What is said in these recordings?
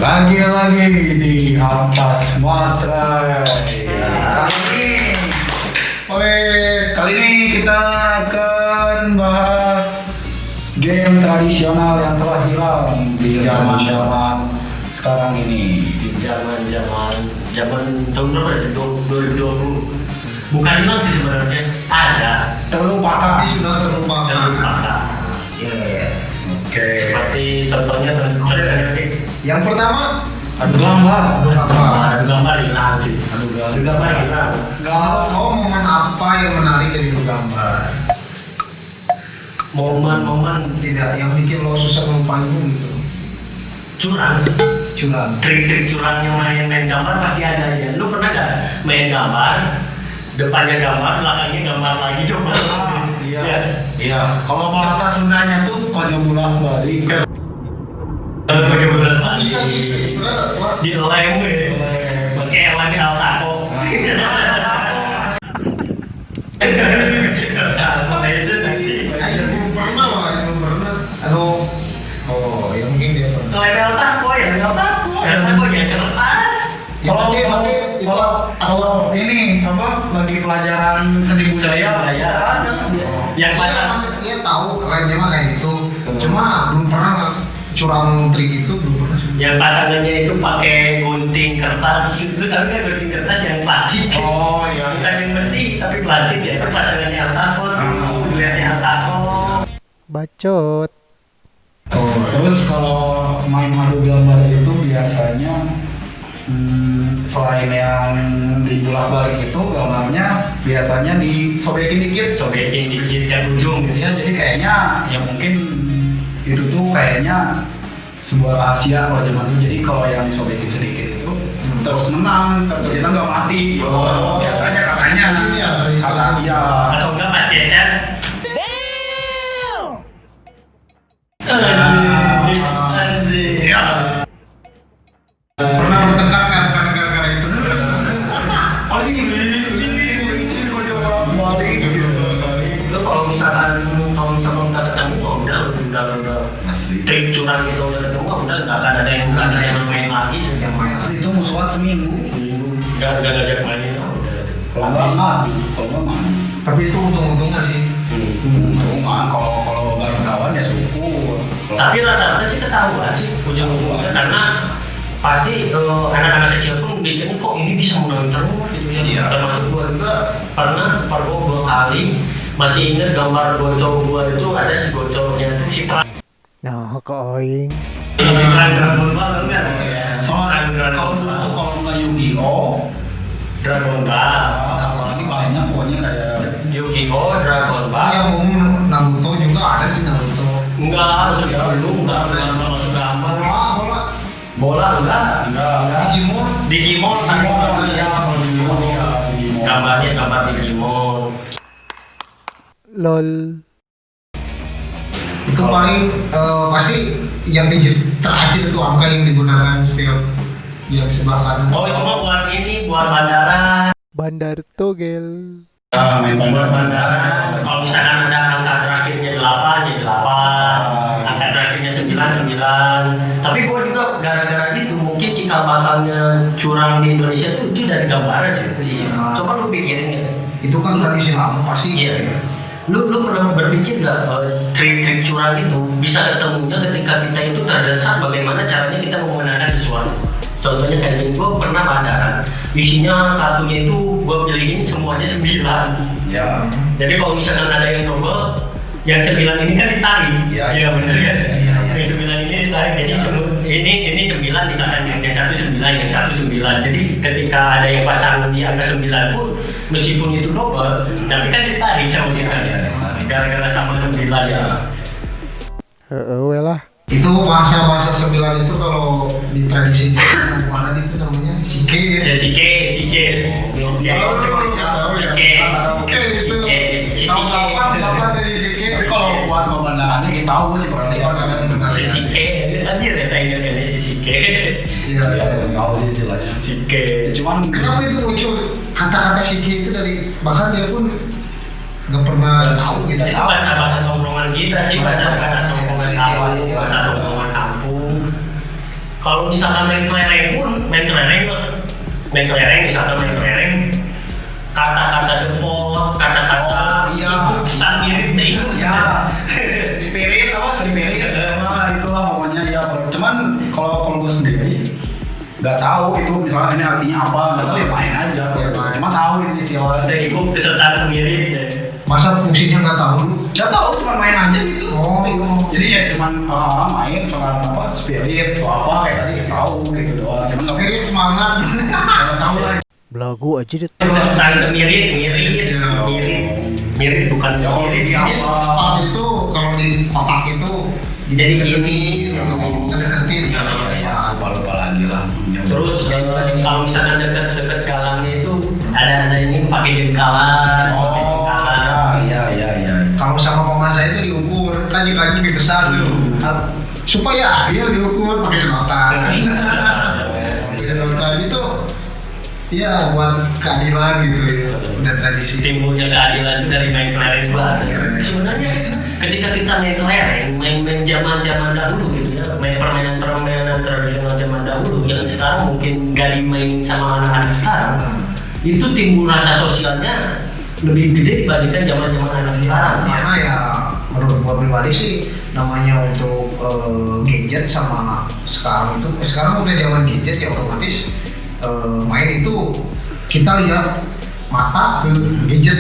Lagi-lagi di Ampas Matrai. Kali ini kita akan bahas game tradisional yang telah hilang di zaman sekarang ini. Di zaman tahun berapa ya? 2020. Bukan hilang sih sebenarnya, ada. Terlupakan. Tapi sudah terlupakan. Oke. Seperti contohnya Yang pertama, Adu gambar. ada gambar hilang sih. adu gambar hilang. Kau momen apa yang menarik dari adu gambar? Momen Tidak, yang bikin lo susah melupainnya gitu. curang sih. Curang. Trik-trik curang yang main gambar pasti ada aja. Lu pernah gak main gambar, depannya gambar, belakangnya gambar lagi coba? Iya. Kalau bahasa Sundanya tuh konyol balik. Pakai bulan Bisa gitu. di lem pakai lem Altaco. Apa itu nanti? Belum pernah loh, belum pernah. Oh, ya mungkin dia pernah. Lem Altaco ya, Altaco ya kertas. Kalau ini apa lagi pelajaran seni budaya ada Yang pasang Iya tahu lemnya mah kayak gitu. Cuma belum pernah curang trik itu belum pernah sih. yang pasangannya itu pakai gunting kertas. Itu tahu kan gunting kertas yang plastik. Oh iya. Bukan yang besi tapi plastik ya. Itu pasangannya Altaco. Lihatnya Altaco. Bacot. Terus kalau main adu gambar itu biasanya selain yang dibolak balik itu gambarnya biasanya disobekin dikit. Sobekin dikit ke ujung. Ya jadi kayaknya ya mungkin itu tuh kayaknya sebuah rahasia kalau zaman dulu. Jadi kalau yang disobekin sedikit itu terus menang, ternyata nggak mati. Oh. Biasanya katanya Sini ya, iya. Atau enggak pas geser. Anjir. Pernah bertengkar kan bukan gara-gara itu. Lu kalau misalkan udah ketemu udah trik curang gitu udah ketemu udah nggak akan ada yang main lagi sih. Yang main Itu musuhan seminggu. Nggak ngajak main udah. Kalau nggak mati. Tapi itu untung-untungan sih. Rumah kalau baru kawan ya syukur. Tapi rata-rata sih ketahuan sih ujung-ujungnya karena pasti anak-anak kecil pun bikin kok ini bisa menang terus gitu ya. Iya. Termasuk gua juga pernah parkour 2 kali masih ingat gambar bocor gua itu ada si bocornya itu si Nah, koing. Dragon Ball kan? Kalau dulu tuh kalau nggak Yu-Gi-Oh, Dragon Ball, apalagi banyak pokoknya kayak Yu-Gi-Oh, Dragon Ball. Yang umum Naruto juga ada sih Naruto. Enggak harus dulu, enggak masuk gambar. Bola enggak. Digimon kan gambarnya gambar Digimon. LOL. Itu paling pasti yang digit terakhir itu angka yang digunakan setiap yang sebelah kanan. Oh itu mah buat ini, buat bandara. Bandar Togel. main Buat bandara. Kalau misalkan ada angka terakhirnya 8 ya 8. Angka terakhirnya 9. Tapi gua juga gara-gara itu mungkin cikal bakalnya curang di Indonesia itu dari gambaran juga. Iya. Coba lu pikirin ya. Itu kan tradisi lama pasti. Iya. Lu pernah berpikir gak trik-trik curang itu bisa ketemunya ketika kita itu terdesak bagaimana caranya kita memenangkan sesuatu. Contohnya kayak gini, gue pernah bandaran isinya kartunya itu gue pilihin semuanya 9. ya. Jadi kalau misalkan ada yang double, yang 9 ini kan ditarik. Iya, bener kan? Iya. Yang 9 ini ditarik. Jadi ini 9 misalkan yang satu 9, yang satu 9. Jadi ketika ada yang pasang di angka 9 pun meskipun itu double, tapi kan ditarik sama kita. Gara-gara sama 9 ya. Lah. Itu bahasa 9 itu kalau di tradisi mana itu namanya sike ya. Ya sike. Tapi kalau buat pemandangannya kita tahu sih pernah lihat. Si Sike, anjir ya tanya si Sike. Iya, tahu sih jelas. Sike. Cuman kenapa itu muncul kata-kata sike itu dari bahkan dia pun nggak pernah tahu gitu. Itu bahasa tongkrongan kita sih, bahasa tongkrongan kampung. Kalau misalkan main kelereng pun, main kelereng misalkan main kelereng, kata-kata depot, kata-kata Oh, iya. itu start mirip deh. Ya, spirit itulah pokoknya ya. Cuman kalau gue sendiri nggak tahu itu misalnya ini artinya apa, nggak tahu ya main aja. Cuma tahu ini istilah. Dan itu kesertaan mirip deh. Masa fungsinya nggak tahu lu? Nggak tahu, cuma main aja gitu. Oh. Jadi ya cuman orang-orang main soal apa spirit atau apa kayak tadi tahu gitu doang. Cuman Spirit semangat. nggak tahu lah. Belagu aja deh. Terus tanda mirip bukan Ya, kalau spirit. dia- Jadi spot itu kalau di kotak itu Jadi gini. ngedeketin. Ya, lupa lagi lah. Terus kalau misalkan dekat galangnya itu ada ini pakai jengkalan. pakai Oh, jengkalan. iya. Kalau sama paman saya itu diukur, kan jengkalnya lebih besar gitu. Supaya adil diukur pakai sedotan. Sedotan itu ya buat keadilan gitu ya. Udah tradisi. Timbulnya keadilan itu dari main kelereng juga. Sebenarnya ketika kita main kelereng, main zaman dahulu gitu ya, main permainan tradisional zaman dahulu yang sekarang mungkin gak dimain sama anak-anak sekarang, itu timbul rasa sosialnya lebih gede dibandingkan zaman anak sekarang. Karena ya menurut gua pribadi sih namanya untuk gadget sama sekarang udah zaman gadget ya otomatis main itu kita lihat mata ke gadget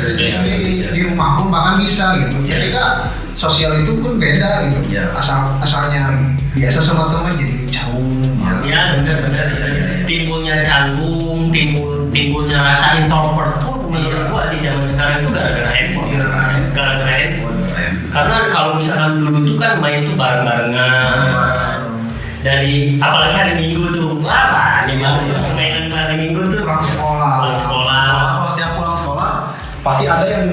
di rumah pun bahkan bisa gitu. Ketika sosial itu pun beda gitu. Iya. Asalnya biasa sama teman jadi jauh. Ya benar. Timbulnya canggung, timbulnya rasa introvert pun menurut gua di zaman sekarang itu gara-gara handphone. Gara-gara handphone. Karena kalau misalkan dulu tuh kan main tuh bareng-barengan. Dari apalagi hari Minggu tuh apa nih permainan hari Minggu tuh Pulang sekolah. Kalau setiap pulang sekolah pasti ada yang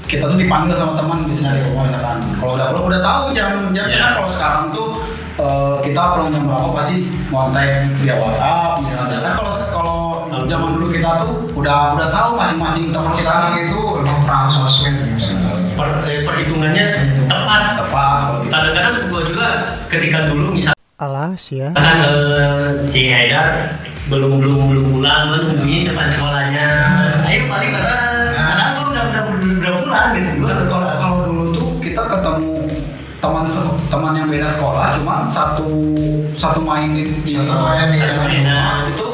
kita tuh dipanggil sama teman biasanya di rumah misalkan. Kalau udah tahu jam Ya. kan kalau sekarang tuh kita pulang jam berapa pasti kontak via WhatsApp misalnya. Kan kalau zaman dulu kita tuh udah tahu masing-masing teman kita Sekarang itu emang perang sosmed misalnya. perhitungannya tepat. tepat. Kadang-kadang gua juga ketika dulu misalkan Alas ya. si Haidar belum pulang nungguin depan sekolahnya. Ayo paling karena gua udah pulang gitu. Gua Kalau dulu tuh kita ketemu teman yang beda sekolah cuma satu main di Satu main, iya. itu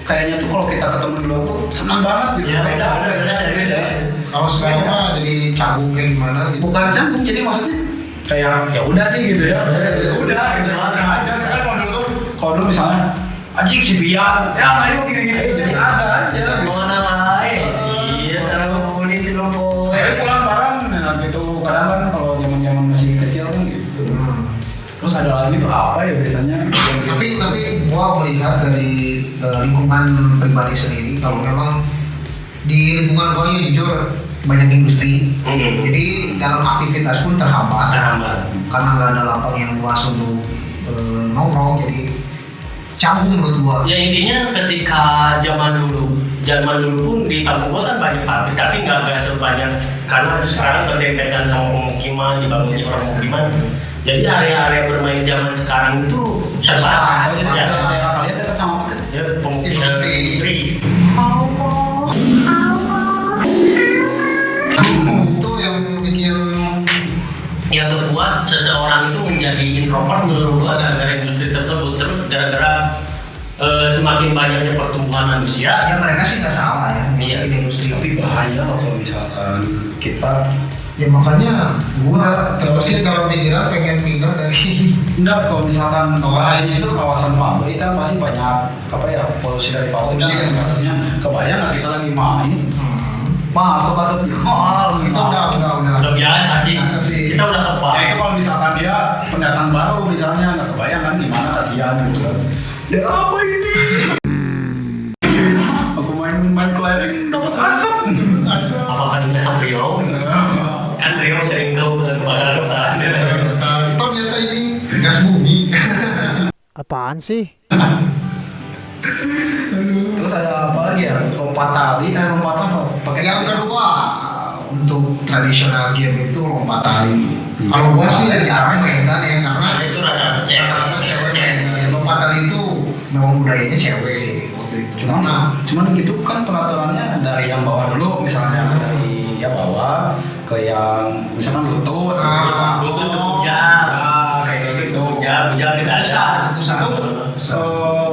kayaknya tuh kalau kita ketemu di luar tuh senang banget gitu. Iya, Beda. beda. Kalau sekarang mah jadi canggung kayak gimana gitu. Bukan canggung, jadi maksudnya kayak ya udah sih gitu ya. Ya udah gitu aja. Kan kalau dulu misalnya anjing si Bian, ya ayo gini-gini jadi ada aja. mana lain sih taruh ngomongin di nomor. Ayo pulang bareng nah, gitu. Kadang kan kalau zaman masih kecil kan gitu. Terus ada lagi tuh apa ya biasanya? Tapi gua melihat dari lingkungan pribadi sendiri kalau memang di lingkungan gua ini jujur banyak industri. Jadi dalam aktivitas pun terhambat karena nggak ada lapang yang luas untuk nongkrong, jadi canggung menurut gua. Ya intinya ketika zaman dulu pun di kampung gua kan banyak pabrik tapi nggak sebanyak karena sekarang berdempetan sama pemukiman dibangunnya permukiman. Jadi area-area bermain zaman sekarang itu terbatas. Jadi Ya, daerah kalian dekat sama apa? ya pemukiman Industri. industri. Itu yang bikin Yang terbuat seseorang itu menjadi introvert menurut gua gara-gara industri tersebut, terus gara-gara semakin banyaknya pertumbuhan manusia. ya mereka sih nggak salah ya Iya. bikin industri. Tapi bahaya loh kalau misalkan kita Ya makanya gua terus sih kalau pikiran pengen pindah dari enggak, kalau misalkan bahayanya itu kawasan pabrik kan pasti banyak apa ya polusi dari pabrik Polusi. kan sebenarnya kebayang nggak kita lagi main masuk asap mahal itu Udah biasa sih. Biasa sih. Kita udah kebal. Ya itu kalau misalkan dia pendatang baru misalnya nggak kebayang kan gimana kasihan gitu kan. Dia apa ini? Aku main kelereng dapat asap. Apakah ini asap Rio? Kan Rio sering kebakaran hutan. Ternyata ini gas bumi. Apaan sih? Terus ada apa lagi ya? Lompat tali, lompat apa? Pakai Yang kedua untuk tradisional game itu lompat tali. Kalau gua sih jarang main kan ya karena Karena itu rata-rata cewek. rata-rata cewek main. Lompat tali budayanya cewek sih waktu itu. Cuman gitu kan peraturannya dari yang bawah dulu, misalnya dari ya bawah ke yang misalkan lutut, Lutut itu bujang. ya kayak gitu. Bujang tidak ada. Putusan. Itu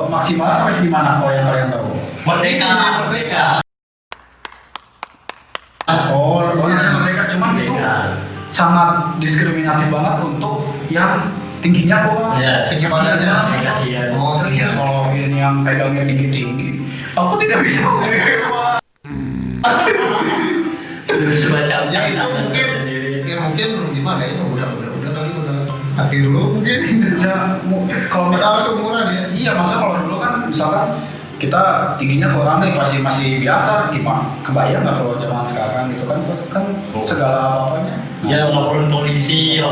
maksimal sampai segimana kalau yang kalian tahu? Merdeka. Oh, mereka cuman itu Merdeka. sangat diskriminatif banget untuk yang tingginya kok. Ya, Tinggi Kasihan. badannya. kasihan. Oh, Serius kalau ini yang pegangnya tinggi-tinggi, aku tidak bisa mengewa. Semacamnya Ya, itu mungkin sendiri. ya mungkin gimana ya udah kali udah takdir dulu mungkin. Ya, kalau Kalau misalnya seumuran ya. iya, maksudnya kalau dulu kan misalkan kita tingginya kurang nih masih biasa, gimana? Kebayang nggak kalau zaman sekarang gitu kan segala apa-apanya. Ya, laporan polisi. Iya.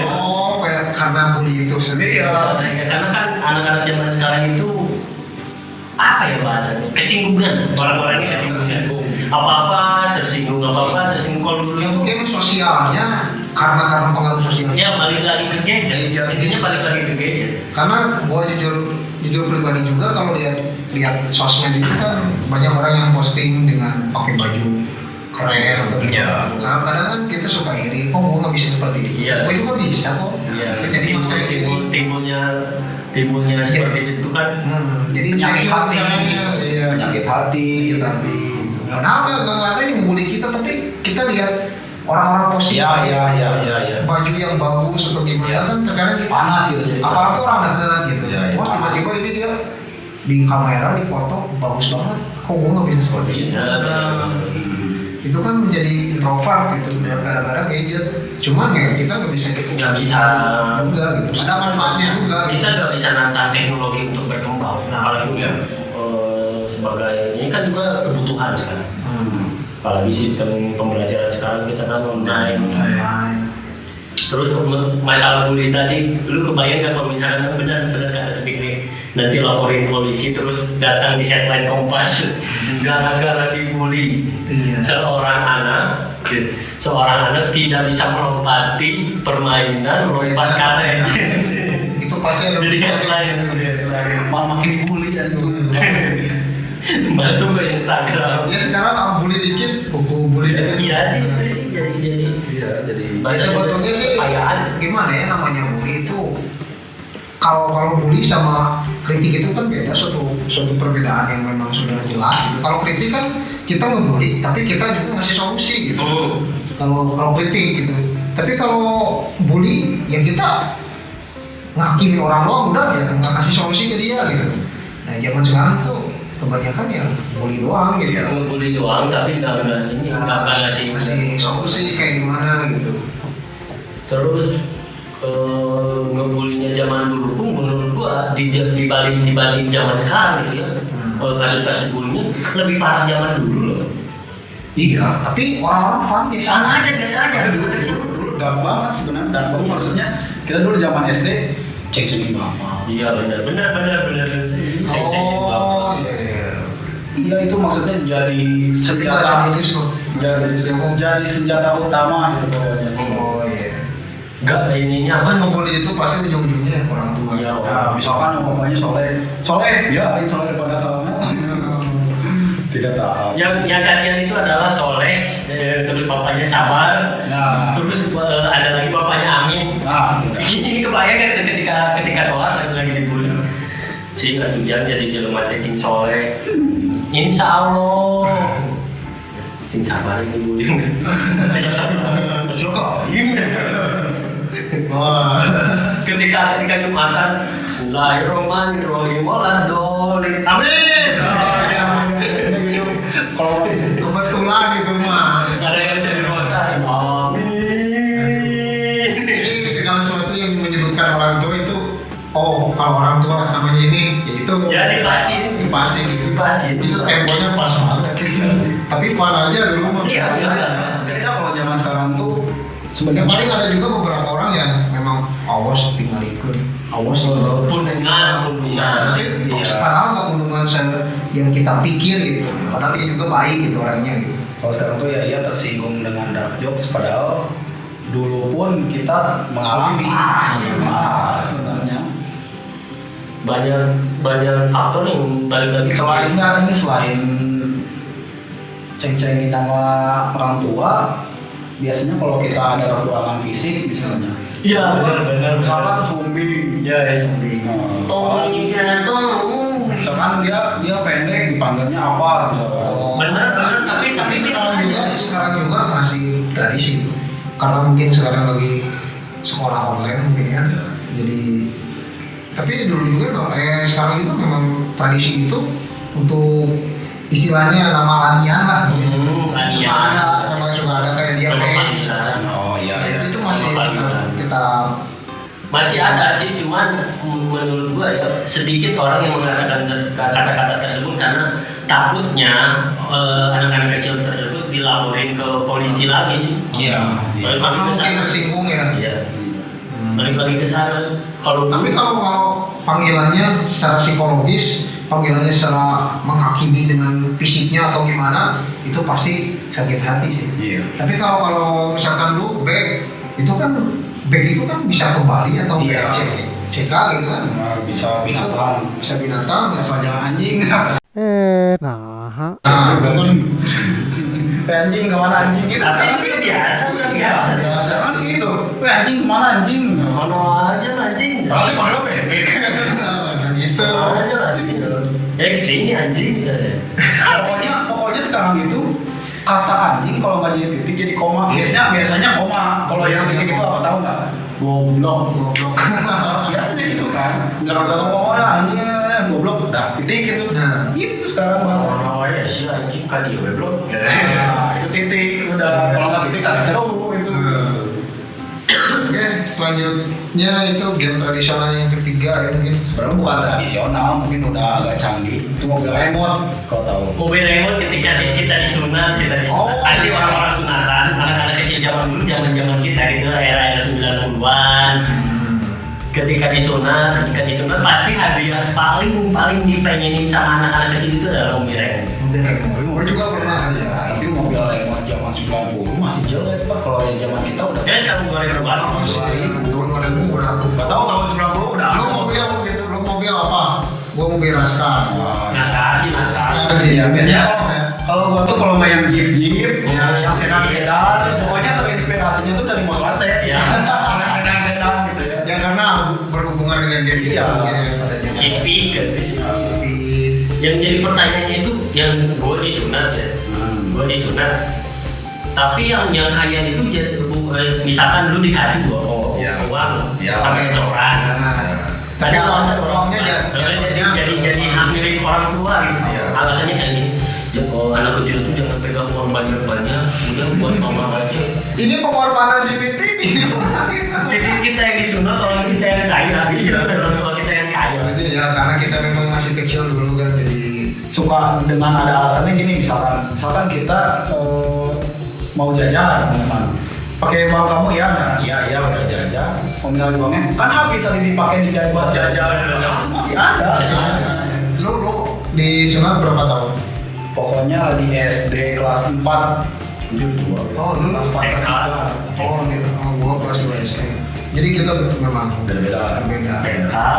Oh, kayak karena bully itu sendiri ya. Karena kan anak-anak zaman sekarang itu apa ya bahasanya? Kesinggungan. Orang-orangnya kesinggungan. Apa-apa tersinggung. Kalau dulu Ya itu mungkin sosialnya karena pengaruh sosial. ya balik lagi ke gadget. Intinya balik lagi ke gadget. Karena gua jujur pribadi juga kalau lihat sosmed itu kan banyak orang yang posting dengan pakai baju keren atau gitu. Iya. Kadang-kadang kan kita suka iri, kok gua nggak bisa seperti itu. Iya. Gua itu kan bisa kok. Iya. Jadi maksudnya gitu. Timbulnya seperti itu kan. Jadi Penyakit hati, iya. penyakit hati, tapi Kenapa nggak ada yang membuli kita tapi kita lihat orang-orang posting ya. baju yang bagus atau gimana Iya. kan terkadang kita Panas gitu jadi. apalagi orang dekat gitu. Iya, iya. Wah tiba-tiba ini dia di kamera di foto bagus banget. Kok gue nggak bisa seperti itu? Iya. Itu kan menjadi introvert gitu gara-gara gadget. Cuma ya kita nggak bisa Nggak bisa. juga gitu. Ada manfaatnya juga. Kita nggak bisa nantang teknologi untuk berkembang. Nah, Apalagi iya. sebagai ini kan juga kebutuhan sekarang. Apalagi sistem pembelajaran sekarang kita kan online. Terus masalah bully tadi, lu kebayang nggak kalau misalkan benar kata Spikri nanti laporin polisi terus datang di headline Kompas gara-gara dibully Iya. seorang anak tidak bisa melompati permainan lompat karet. Itu pasti Jadi lebih headline malah makin dibully dan itu. masuk ke Instagram. Ya sekarang bully dikit, buku bully dikit. Iya sih, itu sih jadi Iya, jadi Ya sebetulnya sih kepayaan. gimana ya namanya bully itu kalau bully sama kritik itu kan beda suatu perbedaan yang memang sudah jelas gitu. Kalau kritik kan kita ngebully tapi kita juga ngasih solusi gitu. Kalau kritik gitu. Tapi kalau bully ya kita ngakimi orang doang udah ya nggak kasih solusi ke dia gitu. Nah zaman sekarang itu kebanyakan ya bully doang gitu. Bully doang tapi nggak ngasih solusi kayak gimana gitu. Terus ngebulinya zaman dulu pun menurut gua dibanding zaman sekarang gitu ya. Kasus-kasus bulinya lebih parah zaman dulu loh. Iya, tapi orang-orang fun ya Sama aja biasa aja. dulu dark banget sebenarnya. Dark banget maksudnya kita dulu zaman SD cek-cekin bapak. Iya benar. Oh, iya. Iya itu maksudnya jadi senjata jadi senjata utama gitu pokoknya. Oh iya. Enggak ininya Kan apa? ngebully itu pasti ujung-ujungnya orang tua. Iya. Nah, misalkan umpamanya soleh, ya ini soleh daripada kamu. Tidak tahu. Yang kasihan itu adalah Soleh, terus bapaknya sabar, Nah. terus ada lagi bapaknya Amin. Nah, Ini kebayang kan ketika sholat lagi dibully. Si Atujan jadi jelema teking Soleh. Insya Allah. Ting sabar ini bully. Suka. Wah. Ketika Jumatan, Bismillahirrahmanirrahim. Waladolin. Amin. Kalau kebetulan itu mah. Ada yang bisa dirosa. Amin. Ini segala sesuatu yang menyebutkan orang tua itu. Oh, kalau orang tua namanya ini, ya itu. Ya dipasin. Dipasin. Itu temponya pas banget. Tapi fun aja dulu mah. Iya. jadi kalau zaman sekarang tuh Yang sebenarnya paling ada juga beberapa orang yang memang awas tinggal ikut. Awas loh. Pundungan. Iya. Padahal nggak pundungan yang kita pikir gitu. Padahal dia juga baik gitu orangnya gitu. Kalau sekarang tuh ya ia tersinggung dengan dark jokes padahal dulu pun kita mengalami sebenarnya. banyak faktor yang balik lagi selain ceng-cengin sama orang tua, biasanya kalau kita ada kekurangan fisik misalnya, iya benar misalkan sumbing, tolong ini misalkan dia pendek dipanggilnya apa misalkan. benar tapi sekarang juga masih tradisi tuh. Karena mungkin sekarang lagi sekolah online mungkin ya, jadi tapi dulu juga sekarang itu memang tradisi itu untuk istilahnya nama lanian lah. Suka ada kayak dia Oh iya. itu masih kita masih ada sih, cuman menurut gua ya sedikit orang yang mengatakan kata-kata tersebut karena takutnya anak-anak kecil tersebut dilaporin ke polisi lagi sih. Iya. Balik lagi ke mungkin sana. tersinggung ya. Iya. Balik lagi ke sana. Tapi kalau panggilannya secara psikologis, panggilannya secara menghakimi dengan fisiknya atau gimana, itu pasti sakit hati sih. Iya. Tapi kalau misalkan lu back itu kan bisa kembali atau Iya. CK gitu kan. Nah, bisa binatang, Bisa binatang, bisa jangan anjing. Nah, Anjing kemana anjing gitu. Tapi itu biasa. biasa Kan sih. gitu. Anjing kemana anjing? Mana aja anjing. Paling mana bebek. Nah, gitu. Mana aja anjing. Ya kesini anjing. Pokoknya sekarang itu kata anjing kalau nggak jadi titik jadi koma. Biasanya koma. Kalau yang titik itu apa tahu nggak? Goblok. Biasanya gitu kan. Nggak ada koma ya anjing goblok. Udah titik gitu. Nah. Itu sekarang bahasa. Mana aja sih anjing kan dia belum. Nah, itu titik udah. Kalau nggak titik nggak seru itu. Oke, selanjutnya itu game tradisional yang ketiga ya mungkin. Sebenarnya bukan tradisional, mungkin udah agak canggih. Itu mobil remote, kalau tahu. Mobil remote ketika kita disunat. Ada orang-orang sunatan, anak-anak kecil zaman dulu, zaman kita itu era 90-an. Ketika disunat pasti hadiah paling dipengenin sama anak-anak kecil itu adalah mobil remote. Mobil remote. Gue juga pernah Ya, tapi mobil remote zaman 90 masih jelek Pak. Kalau yang zaman kita udah Tahun 2000-an. Tahun 2000 berapa? nggak tahu tahun 90 udah. Lu mobil apa? Gua mobil Raskar. Naskah. Sih, Ya, biasanya ya. kalau gua tuh kalau main jeep, Ya. yang sedan, pokoknya terinspirasinya tuh dari Moswate. Ya. Sedan gitu ya. Ya karena berhubungan dengan game Iya. Civic gitu sih. Civic. Yang jadi pertanyaannya itu yang gue disunat ya. Gue disunat. Tapi yang kaya itu misalkan lu dikasih uang Ya. sama seseorang. Pada alasan uangnya jadi hamilin orang tua gitu. Iya. Alasannya kayak gini. Ya kalau anak kecil tuh jangan pegang uang banyak-banyak, udah buat mama aja. Ini pengorbanan si Titi. Jadi kita yang disunat, orang kita yang kaya. Iya. Orang tua kita yang kaya. Ya karena kita memang masih kecil dulu kan, jadi Suka dengan ada alasannya gini, misalkan kita mau jajan, pakai uang kamu ya, nah, iya udah jajan, nominal uangnya kan habis tadi dipakai di jajan buat jajan, masih ada. lu disunat berapa tahun? Pokoknya lagi SD kelas 4. Oh, lu kelas 4 kelas 3. Oh, gitu. Oh, gua kelas 2 SD. Jadi kita memang Beda-beda.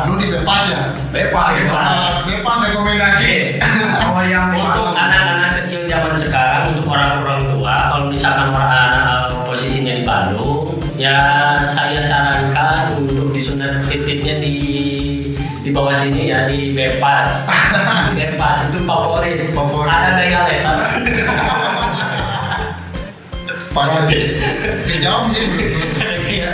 Lu di Bebas ya? Bebas. Bebas rekomendasi. Kalau yang Untuk anak-anak kecil zaman sekarang, untuk orang-orang tua, kalau misalkan orang posisinya di Bandung, ya saya sarankan untuk disunat fit-fitnya di bawah sini ya, di Bebas. Bebas itu favorit. Ada gaya lesan. Parah. Jauh sih. Iya.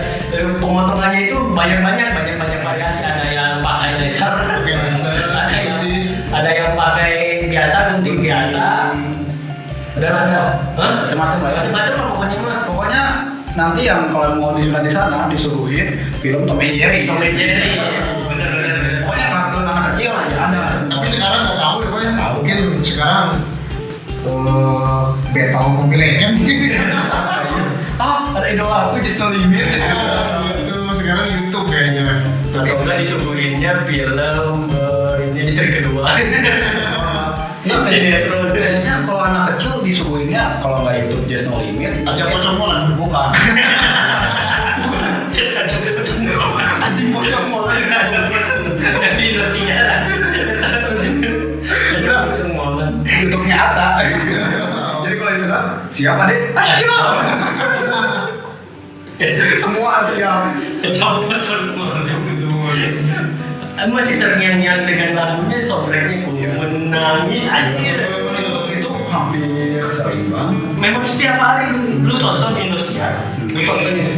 Pemotongannya itu banyak variasi. Ada yang pakai laser, ada yang pakai biasa, gunting biasa. dan ada macam-macam lah ya. Macam-macam lah pokoknya mah. Pokoknya nanti yang kalau mau disunat di sana disuruhin film Tom and Jerry. Jadi Pokoknya kartun anak kecil aja ada. Tapi sekarang nggak tahu ya, Pak. Mungkin sekarang Battle Mobile Legends mungkin. Ada idola aku Just No Limit. Itu sekarang YouTube kayaknya. atau enggak disuguhinnya film ini istri kedua. Sinetron. Kayaknya kalau anak kecil disuguhinnya kalau nggak YouTube Just No Limit. Ajak pocong-polan. Bukan. Anjing pocong-polan. Jadi Indosiar. nyata. Jadi kalau disuruh siap adek, siap. Semua siap. Coba semua. Masih terngiang-ngiang dengan lagunya, soundtracknya menangis aja. Itu hampir sering banget. Memang setiap hari lu tonton Indonesia,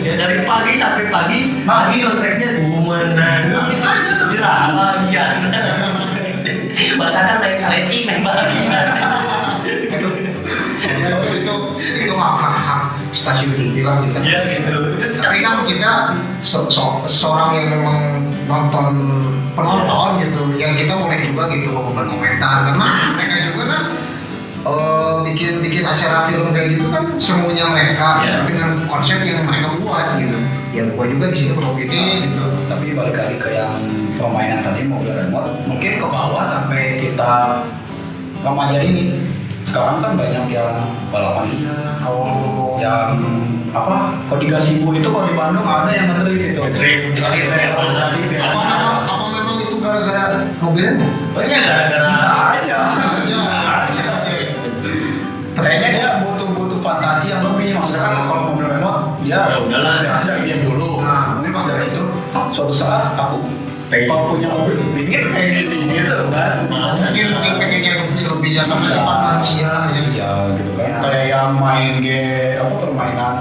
dari pagi sampai pagi masih soundtracknya menangis aja tuh. Bahagia. Bahkan lain kaleci main bahagia. Itu hak stasiun TV lah kita. Ya gitu. Tapi kan kita seorang yang memang nonton penonton gitu, yang kita boleh juga gitu berkomentar karena mereka juga kan bikin acara film kayak gitu kan semuanya mereka dengan konsep yang mereka buat gitu. Ya gua juga di sini beropini gitu. Tapi balik lagi ke yang permainan tadi mobil remote, mungkin ke bawah sampai kita remaja ini. Sekarang kan banyak yang balapan liar, yang apa? Kodiga Sibu itu kalau di Bandung ada yang ngedrift itu. Ngedrift. Apa memang itu gara-gara mobilnya? Banyak gara-gara Bisa aja. Kayaknya dia butuh fantasi yang lebih. Maksudnya kan kalau mobil remote dia Ya udahlah. sudah diam dulu. Nah, mungkin pas dari situ suatu saat aku kalau punya mobil pingin kayak gini gitu kan. Mungkin pengennya lebih jangan sifat manusia lah ya. Iya gitu kan. Kayak yang main game apa permainan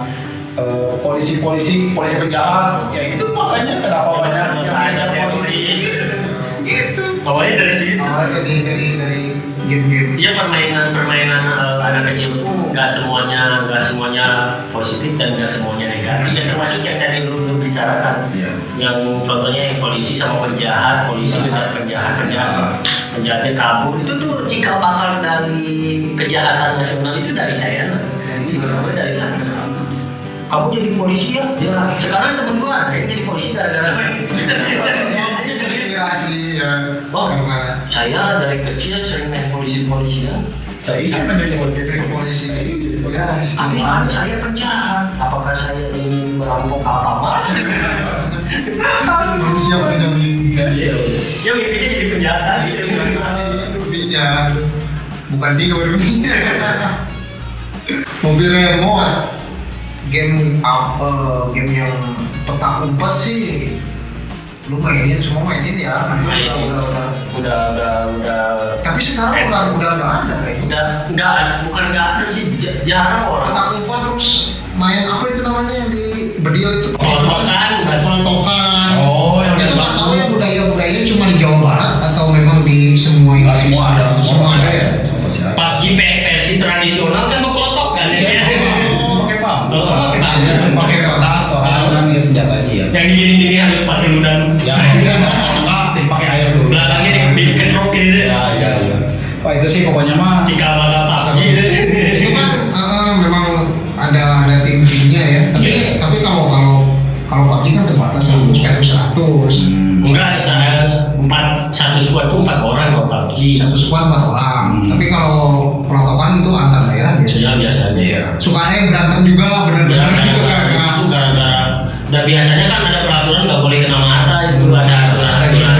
polisi penjahat ya gitu makanya kenapa banyak yang ada polisi gitu. Pokoknya dari situ. Dari game-game. Iya permainan anak kecil itu nggak semuanya positif dan nggak semuanya negatif. Ya termasuk yang tadi lu bicarakan. Iya. Yang contohnya yang polisi sama penjahat, polisi dengan penjahatnya kabur itu tuh cikal bakal dari kejahatan nasional itu dari saya. Sebenarnya dari sana. Kamu jadi polisi ya? Ya sekarang temen gua ada yang jadi polisi gara-gara Inspirasi ya. Oh, Karena saya dari kecil sering main polisi-polisian. Saya ingin menjadi polisi ya. Tapi kan saya penjahat. Apakah saya ingin merampok apa-apa? Manusia punya mimpi. Ya mimpinya jadi penjahat gitu. Mimpinya bukan tidur. Mobil remote. Game yang petak umpet sih lu mainin semua mainin ya. Udah. Tapi sekarang udah nggak ada kayak itu. Bukan nggak ada sih, jarang orang. Petak umpet terus main apa itu namanya yang di Bedil itu? Pelontokan. Oh, yang itu nggak tahu ya budaya cuma di Jawa Barat atau memang di semua Nggak semua ada. Semua ada ya. PUBG versi tradisional kan berkelotok kan ya. Pakai bang. Pakai kertas Orang dia senjata dia. Yang gini harus pakai ludan. Ya, enggak dipakai air dulu. Belakangnya diketrok gitu. Ya. Wah itu sih pokoknya mah. Jika bakal PUBG Itu kan memang ada tim-timnya ya. Tapi kalau PUBG kan terbatas 100 Enggak, satu squad itu 4 orang kalau PUBG. satu squad 4 orang. Tapi kalau pelatokan itu antar daerah biasanya. Biasanya. Iya. Sukanya berantem juga bener-bener gitu kan. Itu gara-gara. Dan biasanya kan ada peraturan nggak boleh kena mata itu ada peraturan.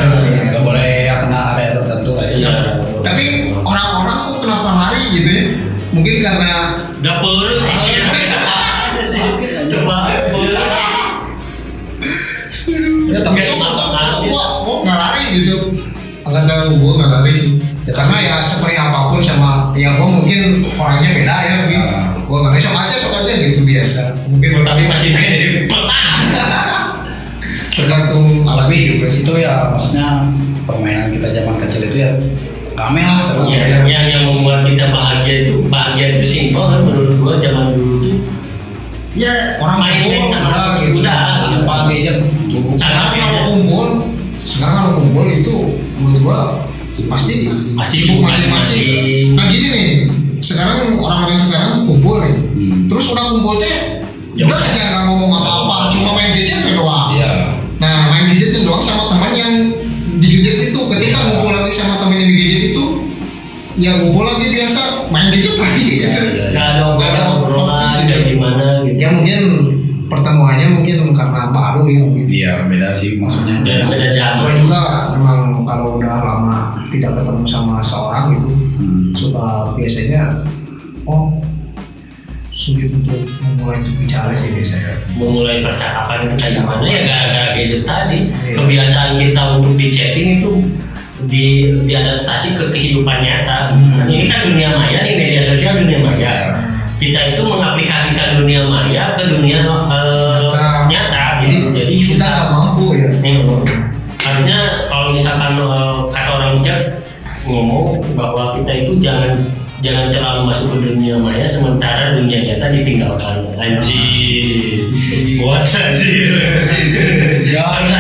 Nggak boleh ya kena area tertentu lah ya. Iya. Tapi orang-orang kok kenapa lari gitu ya? Mungkin karena Udah perus sih. Coba perus. Ya tapi gua nggak lari gitu. Angkatan gua nggak lari sih. Ya, karena ya seperti apapun sama ya gua mungkin orangnya beda ya gitu. Gua nggak lari sok aja gitu biasa. Mungkin Tapi masih jadi petang. tergantung tapi itu ya maksudnya permainan kita zaman kecil itu ya rame lah seru Ya, yang membuat kita bahagia itu simpel kan menurut gua zaman dulu tuh. Ya Orang main kumpul, sama udah gitu. udah. tanpa gadget. Sekarang kalau kumpul itu menurut gua pasti sibuk masing-masing. Nah gini nih, sekarang orang-orang sekarang kumpul nih, terus udah kumpul teh, udah aja nggak ngomong apa-apa, cuma main gadget doang. Iya. Nah main gadget doang sama teman yang di gadget itu, ketika ngumpul lagi sama teman yang di gadget itu, ya ngumpul lagi biasa main gadget lagi. Iya. Gak ada obrolan kayak gimana gitu. Ya mungkin pertemuannya mungkin karena baru ya mungkin. Iya beda sih maksudnya. Beda zaman. Gua juga memang kalau udah lama tidak ketemu sama seorang gitu suka biasanya sulit untuk memulai untuk bicara sih biasanya. Memulai percakapan itu kayak gimana ya gara-gara gadget tadi. Iya. Kebiasaan kita untuk di chatting itu diadaptasi ke kehidupan nyata. Ini kan dunia maya nih, media sosial dunia maya. Kita itu mengaplikasikan dunia maya ke dunia nyata gitu. Jadi kita susah. nggak mampu ya. Artinya kalau misalkan kata orang bijak ngomong bahwa kita itu jangan terlalu masuk ke dunia maya sementara dunia nyata ditinggalkan. Anjir. Buat anjir. Ya harus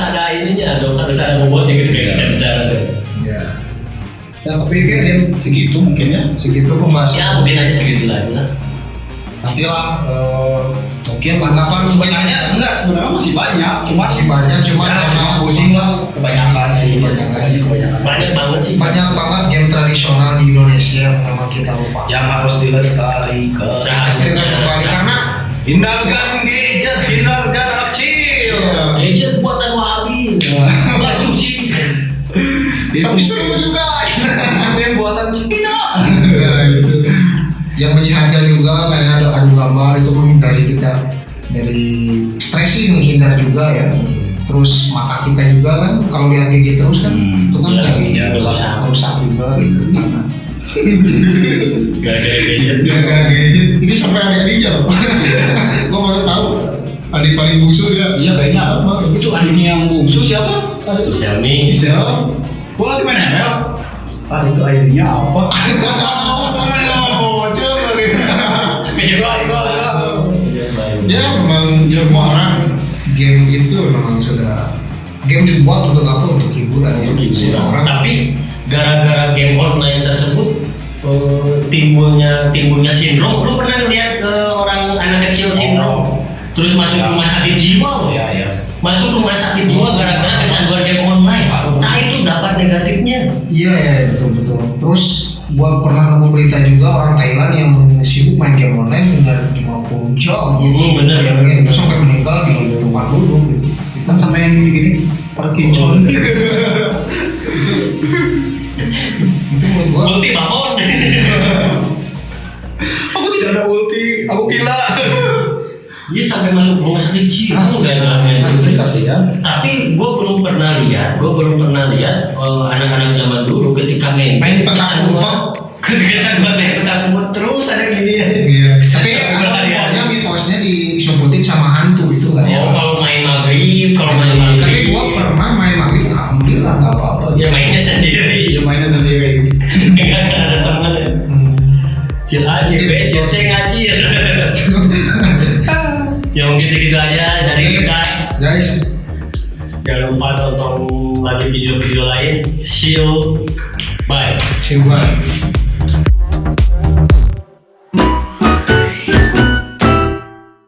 ada ininya, dong. Harus ada bobotnya gitu kayak kita bicara tuh. Ya. Ya tapi kayak segitu mungkin ya. Segitu pembahasan. Ya mungkin aja segitu lah. Nanti lah mungkin tanggapan sebenarnya enggak sebenarnya masih banyak cuma Masih banyak, cuma ya, karena cuma pusing lah kebanyakan sih kebanyakan Banyak banget sih. banyak banget game tradisional di Indonesia yang memang kita lupa. yang harus dilestarikan Kesehatan kembali karena hindarkan gadget hindarkan anak kecil Gadget buatan Wahabi. Baju sih. tapi seru juga. itu yang buatan Cina Ya, itu yang menyehatkan juga kayak ada adu gambar itu menghindari kita dari stressing, menghindar juga ya. Terus mata kita juga kan kalau lihat gadget terus kan itu kan Ya, jadi ya, rusak juga gitu karena Gak ada gadget. gara-gara gadget ini sampai adik-adiknya loh. Gua mau tahu adik paling bungsu ya. iya kayaknya Sama. itu adiknya yang bungsu siapa Xiaomi. siapa gua lagi main ML itu adiknya apa Ya memang semua orang game itu memang sudah game dibuat untuk apa, untuk hiburan ya, semua orang. Tapi gara-gara game online tersebut timbulnya sindrom. Lu pernah lihat orang anak kecil sindrom terus masuk Ya. rumah sakit jiwa loh. iya iya Masuk rumah sakit jiwa gara-gara kecanduan game online. Nah itu dapat negatifnya. Iya ya betul. Terus gua pernah nemu berita juga orang Thailand yang sibuk main game online dengan 50 jam. Bener. Ya itu sampai meninggal di rumah duduk gitu. kan sampai yang gini Parkinson Itu menurut gua Ulti babon. aku tidak ada ulti aku gila Dia sampai masuk rumah sakit jiwa. asli kasihan Tapi gue belum pernah lihat anak-anak zaman dulu ketika main petak umpet. kecanduan main petak umpet terus ada gini ya. Iya. Tapi Sampai ada mitosnya disumputin sama hantu itu kan. Oh kalau main maghrib, Tapi gua pernah main maghrib, alhamdulillah nggak apa-apa. ya mainnya sendiri. dia mainnya sendiri Nggak ada teman. Cil aja, cil C ngaji. Ya mungkin segitu aja dari kita. Guys, Jangan lupa tonton lagi video-video lain. See you. Bye. see you bye.